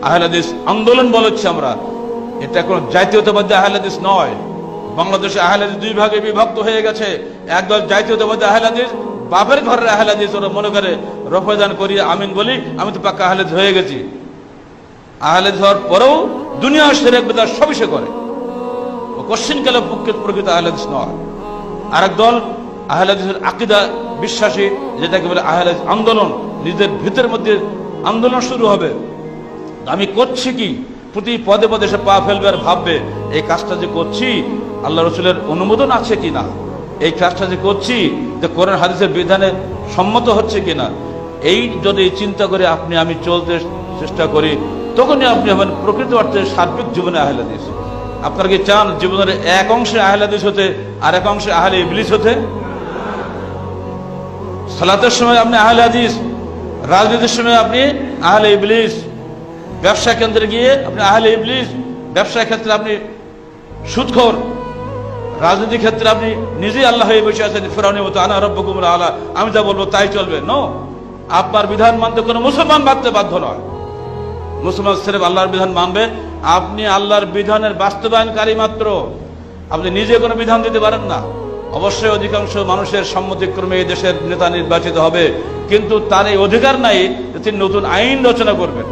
আহলে হাদিস আন্দোলন বলেছি আমরা, এটা কোনো জাতীয়তাবাদী আহলে হাদিস নয়। বাংলাদেশে আহলে হাদিস দুই ভাগে বিভক্ত হয়ে গেছে। একদল জাতীয়তাবাদী আহলে হাদিস, বাপের ঘরের আহলে হাদিস, ওরা মনে করে রফাদান করি আমিন বলি আমি তো পাক্কা আহলে হাদিস হয়ে গেছি। আহলে হাদিস হওয়ার পরেও দুনিয়া শিরক বিদআত সবই সে করে, ও কোশ্চিন কালে প্রকৃত আহলে হাদিস নয়। আরেক দল আহলে হাদিসের আকীদা বিশ্বাসী, যেটাকে বলে আহলে হাদিস আন্দোলন, নিজের ভিতরের মধ্যে আন্দোলন শুরু হবে, আমি করছি কি, প্রতি পদে পদে সে পা ফেলবে আর ভাববে এই কাজটা যে করছি আল্লাহ রসুলের অনুমোদন আছে কিনা, এই কাজটা যে করছি যে কোরআন হাদিসের বিধানে সম্মত হচ্ছে কিনা। এই যদি চিন্তা করে আপনি আমি চলতে চেষ্টা করি, তখনই আপনি হবেন প্রকৃত অর্থে সার্বিক জীবনে আহলে হাদিস। আপনারা কি চান জীবনের এক অংশে আহলে হাদিস হতে আর এক অংশে আহলে ইবলিস হতে? সালাতের সময় আপনি আহলে হাদিস, রাজনীতির সময় আপনি আহলে ইবলিস, ব্যবসা কেন্দ্রে গিয়ে আপনি আহলে ইবলিস, ব্যবসার ক্ষেত্রে আপনি সুদখোর, রাজনীতির ক্ষেত্রে আপনি নিজেই আল্লাহ হয়ে বসে আছেন ফিরআউনের মতো, আনা রাব্বুকুমুল আলা, আমি যা বলবো তাই চলবে। নো, আপনার বিধান মানতে কোনো মুসলমান মানতে বাধ্য নয়। মুসলমান সির্ফ আল্লাহর বিধান মানবে। আপনি আল্লাহর বিধানের বাস্তবায়নকারী মাত্র, আপনি নিজে কোনো বিধান দিতে পারেন না। অবশ্যই অধিকাংশ মানুষের সম্মতিক্রমে এই দেশের নেতা নির্বাচিত হবে, কিন্তু তার এই অধিকার নাই যে তিনি নতুন আইন রচনা করবেন।